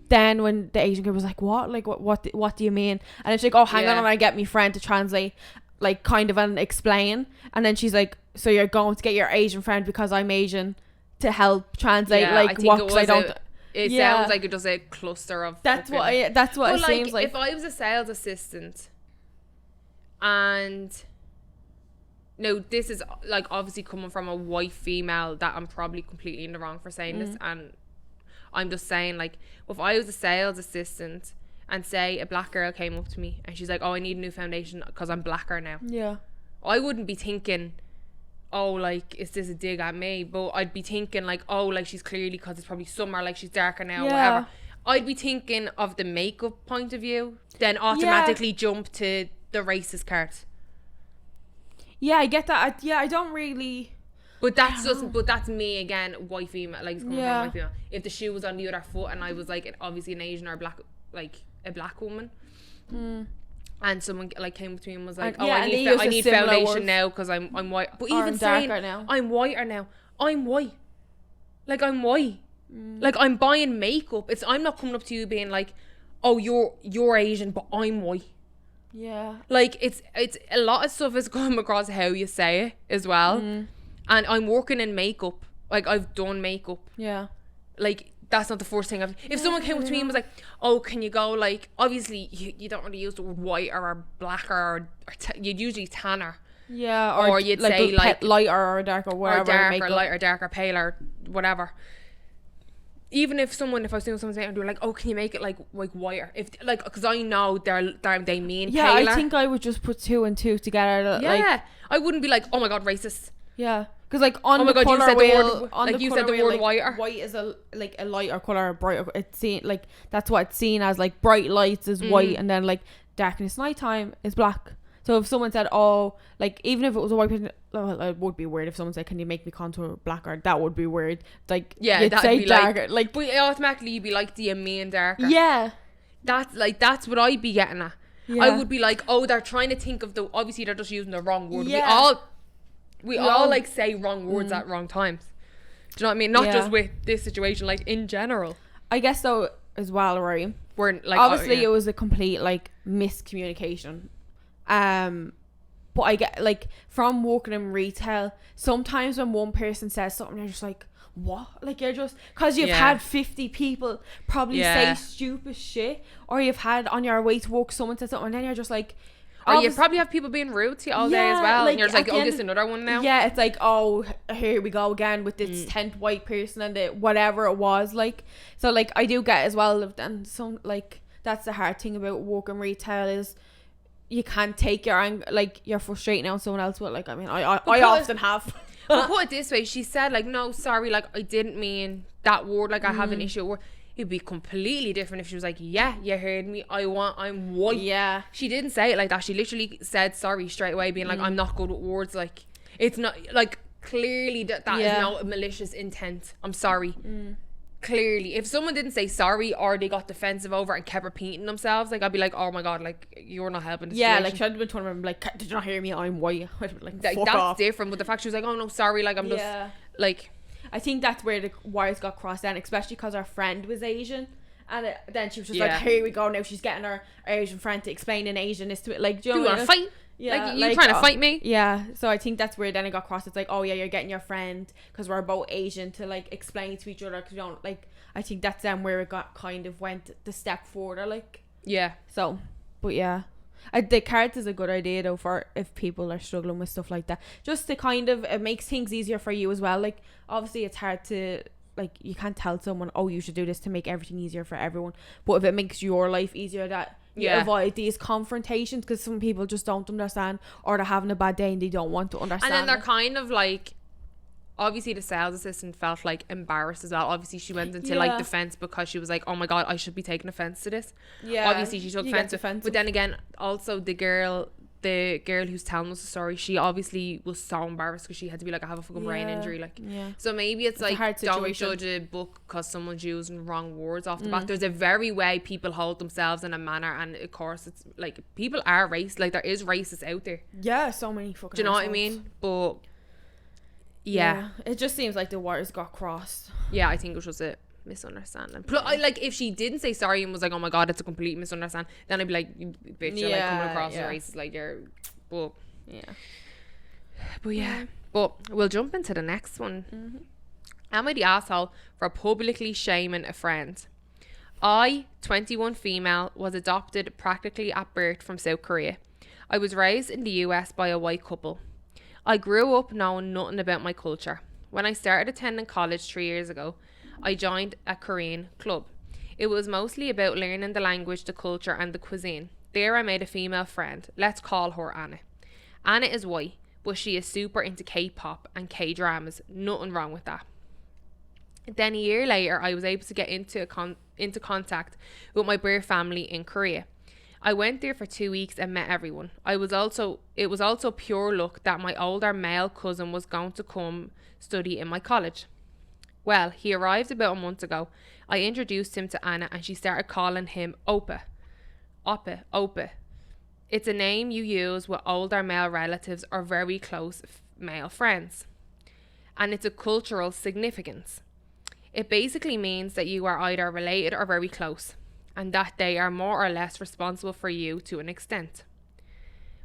then when the Asian girl was like, what, like, what do you mean? And it's like, oh, hang on, and I get my friend to translate, like, kind of, and explain. And then she's like, so you're going to get your Asian friend because I'm Asian to help translate, like, what? Because I don't. It sounds like it does a cluster of. That's what it seems like. If I was a sales assistant, and no, this is like obviously coming from a white female that I'm probably completely in the wrong for saying this, and I'm just saying, like, if I was a sales assistant and say a black girl came up to me and she's like, oh, I need a new foundation because I'm blacker now. Yeah. I wouldn't be thinking, oh, like, is this a dig at me? But I'd be thinking, like, oh, like, she's clearly, because it's probably summer, like, she's darker now, whatever. I'd be thinking of the makeup point of view, then automatically jump to the racist card. Yeah, I get that. I don't really. But that's just, but that's me again, white female, like, it's coming from white female. If the shoe was on the other foot and I was like, obviously an Asian or a black woman, and someone like came up to me and was like, I need foundation now because I'm white. But even saying I'm whiter now, I'm white. Like, I'm white. Like, I'm buying makeup. I'm not coming up to you being like, oh, you're Asian, but I'm white. Yeah. Like, it's a lot of stuff has come across how you say it as well. And I'm working in makeup. Like, I've done makeup. Yeah. Like, that's not the first thing if someone came up to me and was like, oh, can you go, like, obviously you don't really use the word white or blacker or you'd usually tanner. Yeah. Or you'd like say like lighter or darker, whatever. Or darker, lighter, darker, paler, whatever. Even if I was doing something and they were like, oh, can you make it like whiter? If like, because I know they mean paler. I think I would just put 2 and 2 together. Yeah. Like, I wouldn't be like, oh my god, racist. Yeah. Because like on the colour wheel, you said the word whiter. White is a lighter colour, brighter. It's seen like that's what it's seen as. Like bright lights is white, and then like darkness, nighttime is black. So if someone said, oh, like even if it was a white person, it would be weird if someone said, can you make me contour blacker? That would be weird. Like, yeah, you'd say darker. Like, but automatically you'd be like, do you mean darker? Yeah. That's what I'd be getting at. Yeah. I would be like, oh, they're trying to think of obviously they're just using the wrong word. Yeah. We all like say wrong words at wrong times. Do you know what I mean? Not just with this situation, like in general. I guess so as well, right? We're like, obviously it was a complete like miscommunication. But I get like from working in retail, sometimes when one person says something, you're just like, what? Like, you're just, because you've had 50 people probably say stupid shit, or you've had on your way to work someone said something, and then you're just like, or you probably have people being rude to you all day as well, like, and you're just like, oh, this is another one now. Yeah, it's like, oh, here we go again with this 10th white person and whatever it was, like. So like, I do get as well, and some like, that's the hard thing about working retail is you can't take your frustrating on someone else. But like, I mean, I often have. But put it this way, she said like, no, sorry, like, I didn't mean that word, like, I have an issue with. It'd be completely different if she was like, yeah, you heard me, I'm white. Yeah. She didn't say it like that. She literally said sorry straight away, being like, I'm not good with words. Like, it's not, like, clearly that is not a malicious intent. I'm sorry. Clearly. If someone didn't say sorry or they got defensive over and kept repeating themselves, like, I'd be like, oh my god, like, you're not helping the situation. Like, she'd been telling them, like, did you not hear me? I'm white. I'd be like, fuck that's off. Different. But the fact she was like, oh no, sorry, like, I'm just, like... I think that's where the wires got crossed then, especially because our friend was Asian, and then she was just like, here we go, now she's getting her Asian friend to explain in Asian this to it, like, do you want to fight? Yeah, like, you trying to fight me? Yeah, so I think that's where then it got crossed. It's like, oh yeah, you're getting your friend because we're both Asian to like explain to each other, because we don't like. I think that's then where it got kind of went the step further, like. Yeah. So, but yeah. The cards is a good idea though for if people are struggling with stuff like that, just to kind of, it makes things easier for you as well. Like, obviously it's hard to, like, you can't tell someone, oh, you should do this to make everything easier for everyone, but if it makes your life easier, that you avoid these confrontations, because some people just don't understand, or they're having a bad day and they don't want to understand, and then they're kind of like, obviously the sales assistant felt like embarrassed as well. Obviously she went into like defense because she was like, oh my god, I should be taking offense to this. Obviously she took offense, but then again, also the girl who's telling us the story, she obviously was so embarrassed because she had to be like, I have a fucking brain injury, like. So maybe it's like, don't judge a book because someone's using wrong words off the bat. There's a very way people hold themselves in a manner, and of course it's like, people are racist, like, there is racists out there. So many fucking, do you know what I mean? But yeah, it just seems like the wires got crossed. I think it was just a misunderstanding. Like, if she didn't say sorry and was like, oh my god, it's a complete misunderstanding, then I'd be like, you bitch, you're like coming across as racist, like, you're, but but we'll jump into the next one. Am I the asshole for publicly shaming a friend? I, 21 female, was adopted practically at birth from South Korea. I was raised in the US by a white couple. I grew up knowing nothing about my culture. When I started attending college 3 years ago, I joined a Korean club. It was mostly about learning the language, the culture and the cuisine. There I made a female friend. Let's call her Anna. Anna is white. but she is super into K-pop and K-dramas. Nothing wrong with that. Then a year later, I was able to get into contact with my birth family in Korea. I went there for 2 weeks and met everyone. It was also pure luck that my older male cousin was going to come study in my college. Well, he arrived about a month ago. I introduced him to Anna and she started calling him Oppa. Oppa. It's a name you use with older male relatives or very close male friends. And it's a cultural significance. It basically means that you are either related or very close, and that they are more or less responsible for you to an extent.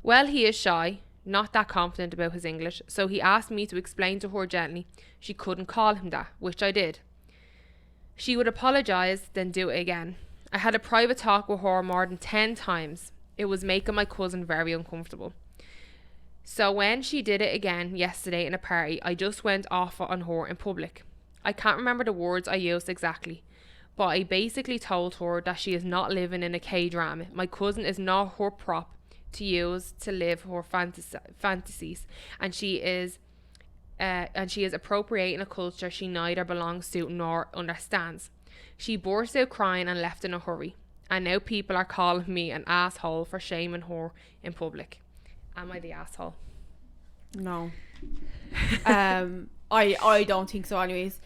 Well, he is shy, not that confident about his English, so he asked me to explain to her gently she couldn't call him that, which I did. She would apologise, then do it again. I had a private talk with her more than 10 times. It was making my cousin very uncomfortable. So when she did it again yesterday in a party, I just went off on her in public. I can't remember the words I used exactly, but I basically told her that she is not living in a K-drama. My cousin is not her prop to use to live her fantasies, and she is appropriating a culture she neither belongs to nor understands. She burst out crying and left in a hurry, and now people are calling me an asshole for shaming her in public. Am I the asshole? No. I don't think so anyways.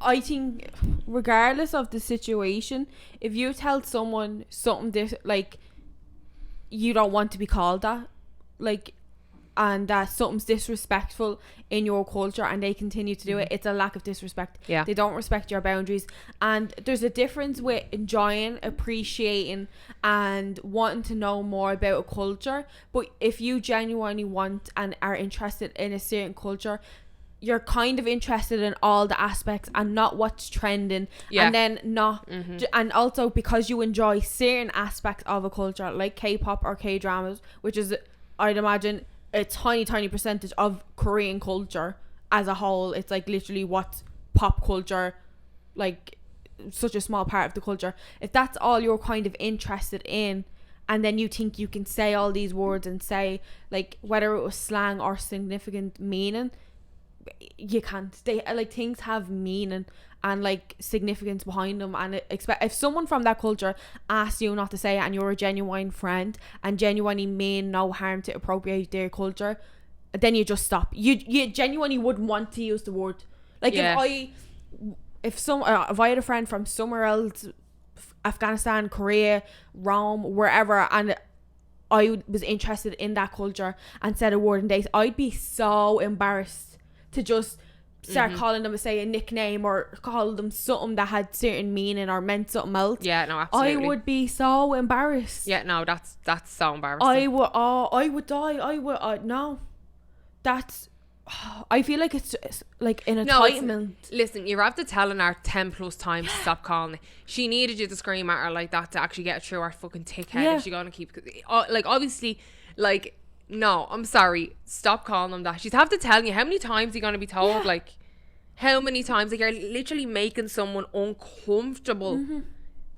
I think regardless of the situation, if you tell someone something like you don't want to be called that, like, and that something's disrespectful in your culture and they continue to do it, it's a lack of disrespect. Yeah. They don't respect your boundaries. And there's a difference with enjoying, appreciating and wanting to know more about a culture. But if you genuinely want and are interested in a certain culture, you're kind of interested in all the aspects and not what's trending. Yeah. And then not and also because you enjoy certain aspects of a culture like K-pop or K-dramas, which is, I'd imagine, a tiny percentage of Korean culture as a whole. It's like literally what's pop culture, like such a small part of the culture. If that's all you're kind of interested in, and then you think you can say all these words and say, like, whether it was slang or significant meaning, you can't. They like, things have meaning and like significance behind them, and if someone from that culture asks you not to say it and you're a genuine friend and genuinely mean no harm to appropriate their culture, then you just stop. You genuinely wouldn't want to use the word. Like, if I had a friend from somewhere else, Afghanistan, Korea, Rome, wherever, and I was interested in that culture and said a word and I'd be so embarrassed to just start calling them, say a nickname or call them something that had certain meaning or meant something else. Yeah, no, absolutely. I would be so embarrassed. Yeah, no, that's so embarrassing. I would die. No, that's, I feel like it's like an entitlement. Listen, you're after telling her 10 plus times to stop calling it. She needed you to scream at her like that to actually get it through her fucking thick head. If she's gonna keep, like, obviously, like, no, I'm sorry, stop calling them that. She's have to tell you how many times you're gonna be told. Like, how many times? Like, you're literally making someone uncomfortable,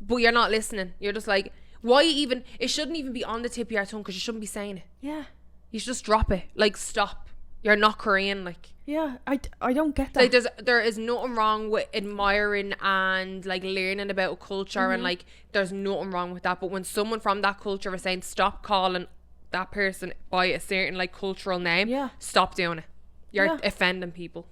but you're not listening. You're just like, why even? It shouldn't even be on the tip of your tongue because you shouldn't be saying it. Yeah, you should just drop it. Like, stop. You're not Korean. Like, yeah, I don't get that. Like, there is nothing wrong with admiring and like learning about a culture, and like there's nothing wrong with that. But when someone from that culture is saying stop calling that person by a certain like cultural name, stop doing it. You're offending people,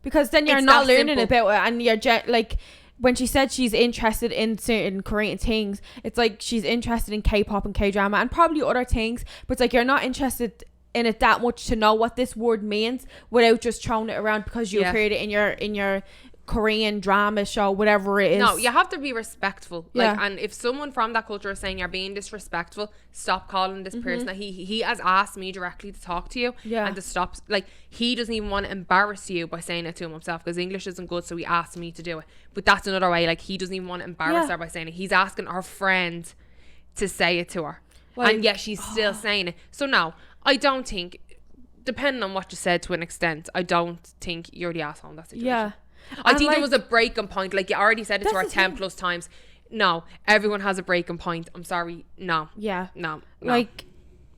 because then you're not learning about it, and you're like, when she said she's interested in certain Korean things, it's like she's interested in K-pop and K-drama and probably other things, but it's like you're not interested in it that much to know what this word means without just throwing it around because you've heard it in your Korean drama show, whatever it is. No, you have to be respectful. Like, and if someone from that culture is saying you're being disrespectful, stop calling this person that. He has asked me directly to talk to you and to stop. Like, he doesn't even want to embarrass you by saying it to him himself because English isn't good, so he asked me to do it. But that's another way. Like, he doesn't even want to embarrass her by saying it. He's asking our friend to say it to her, like, and yet she's still saying it. So no, I don't think, depending on what you said to an extent, I don't think you're the asshole in that situation. Yeah. I think, like, there was a breaking point. Like, you already said it to her 10 plus times. No, everyone has a breaking point. I'm sorry. No. Yeah. No. Like,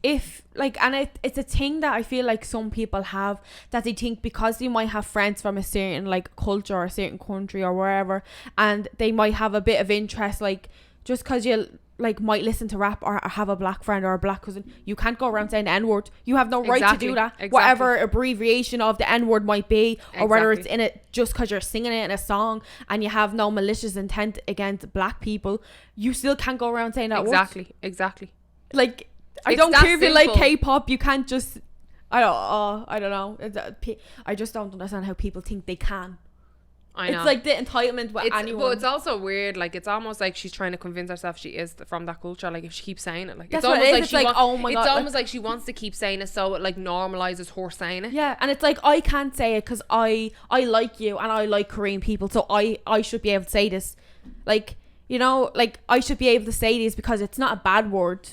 if like, and it's a thing that I feel like some people have, that they think because they might have friends from a certain like culture or a certain country or wherever, and they might have a bit of interest, like just because you like might listen to rap or have a black friend or a black cousin, you can't go around saying the N-word. You have no right to do that. Whatever abbreviation of the N-word might be, or whether it's in it just because you're singing it in a song and you have no malicious intent against black people, you still can't go around saying that word. Exactly. Like, I don't care if you like K-pop, you can't just, I don't know. I just don't understand how people think they can. I know. It's like the entitlement with anyone. But it's also weird. Like, it's almost like she's trying to convince herself she is from that culture. Like, if she keeps saying it, like, that's it's almost like it's like, oh my god. It's almost like she wants to keep saying it, so it like normalizes her saying it. Yeah, and it's like, I can't say it because I like you and I like Korean people, so I should be able to say this. Like, you know, like I should be able to say this because it's not a bad word.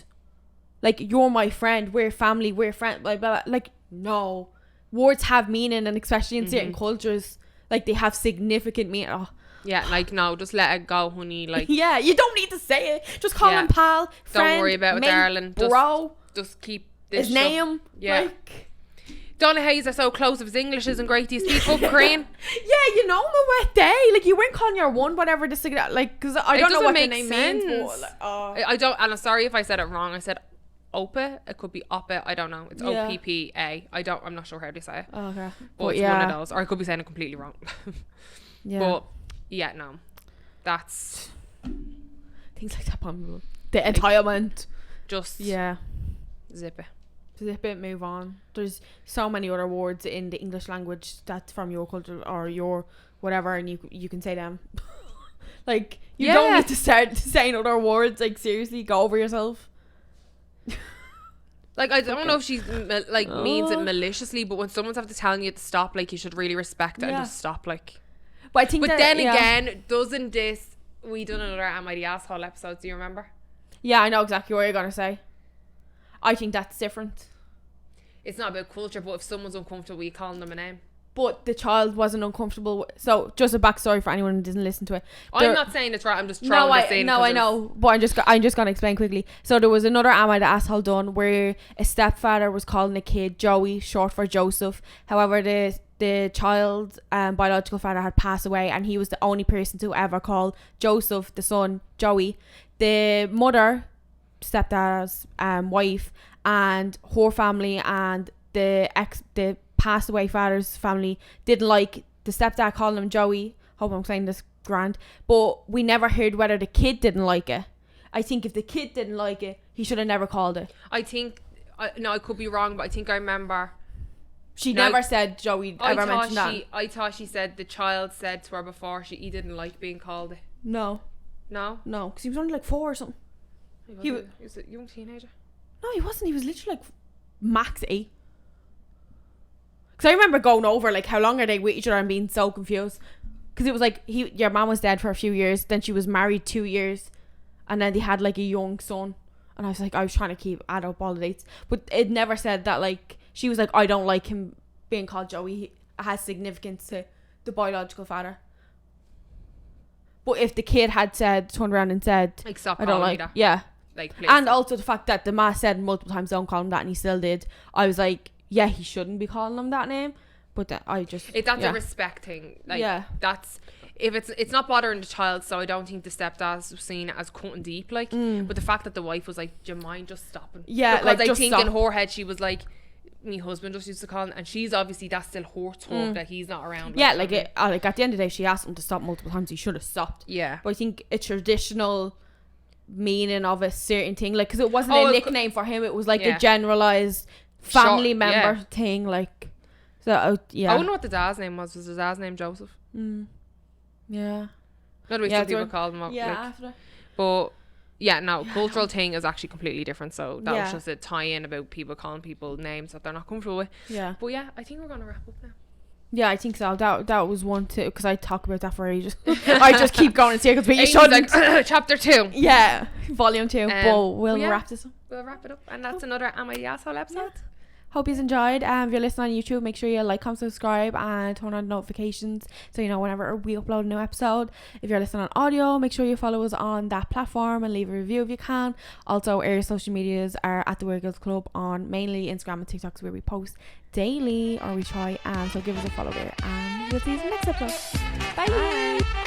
Like, you're my friend, we're family, we're friends. Like, no, words have meaning, and especially in certain cultures. Like, they have significant meaning. Oh. Yeah, like, no, just let it go, honey. Like, yeah, you don't need to say it. Just call him pal, friend, don't worry about it, mate, darling. Bro. Just keep this his name. Yeah. Like, don't know how he's so close if his English isn't great. Do you speak up Korean? Yeah, you know him a wet day. Like, you weren't calling your one, whatever, this, like, because I don't know what the name means. Like, I don't, and I'm sorry if I said it wrong. I said Opa. It could be Oppa. I don't know. It's OPPA. I'm not sure how to say it. Oh, okay. But it's one of those. Or I could be saying it completely wrong. Yeah. But yeah, no. That's things like that. The entitlement. Just zip it. Move on. There's so many other words in the English language that's from your culture or your whatever, and you can say them. Like, you don't need to start saying other words. Like, seriously, go over yourself. Like, I don't know if she's like means it maliciously, but when someone's after telling you to stop, like, you should really respect it and just stop. Like, but I think again, doesn't this, we done another Am I the Asshole episode, do you remember? Yeah, I know exactly what you're gonna say. I think that's different. It's not about culture, but if someone's uncomfortable, you calling them a name. But the child wasn't uncomfortable. So, just a backstory for anyone who doesn't listen to it. I'm not saying it's right. I'm just throwing this in. No, I know. But I'm just going to explain quickly. So, there was another Am I the Asshole done where a stepfather was calling a kid Joey, short for Joseph. However, the child's biological father had passed away, and he was the only person to ever call Joseph, the son, Joey. The mother, stepdad's wife, and her family, and the passed away father's family didn't like the stepdad calling him Joey. Hope I'm saying this grand, but we never heard whether the kid didn't like it. I think if the kid didn't like it, he should have never called it. I think I could be wrong, but I think I remember she never said Joey ever mentioned that. I thought she said the child said to her before he didn't like being called it. No, because he was only like 4 or something. He was a young teenager. No, he wasn't. He was literally like max 8. Because I remember going over, like, how long are they with each other and being so confused. Because it was like, your mom was dead for a few years, then she was married 2 years, and then they had, like, a young son. And I was like, I was trying to keep add up all the dates. But it never said that, like, she was like, I don't like him being called Joey. It has significance to the biological father. But if the kid had turned around and said, like, stop I don't like that. Yeah. Like, please. And also the fact that the ma said multiple times, don't call him that, and he still did. I was like, yeah, he shouldn't be calling him that name, but that's a respect thing. Like, that's if it's not bothering the child, so I don't think the stepdad's seen it as cutting deep, like. But the fact that the wife was like, do you mind just stopping? Yeah, because like, I think in her head she was like, my husband just used to call him, and she's obviously, that still hurts her that he's not around. Like, like at the end of the day, she asked him to stop multiple times. He should have stopped. Yeah, but I think a traditional meaning of a certain thing, like, because it wasn't a nickname for him, it was like a generalized family member thing, like. So I wonder what the dad's name was. Was his dad's name Joseph? Yeah. Not the way some people called him up. Yeah, like, after. But cultural thing is actually completely different. So that was just a tie-in about people calling people names that they're not comfortable with. Yeah. But yeah, I think we're gonna wrap up now. Yeah, I think so. That was one too, because I talk about that for ages. I just keep going in circles, but you shouldn't. Like, chapter 2. Yeah, volume 2. But we'll wrap this up. We'll wrap it up, and that's another Am I the Asshole episode. Hope you enjoyed. If you're listening on YouTube, make sure you like, comment, subscribe, and turn on notifications so you know whenever we upload a new episode. If you're listening on audio, make sure you follow us on that platform and leave a review if you can. Also, our social medias are at the Weird Girls Club on mainly Instagram and TikTok, where we post daily, or we try. So give us a follow there, and we'll see you in the next episode. Bye.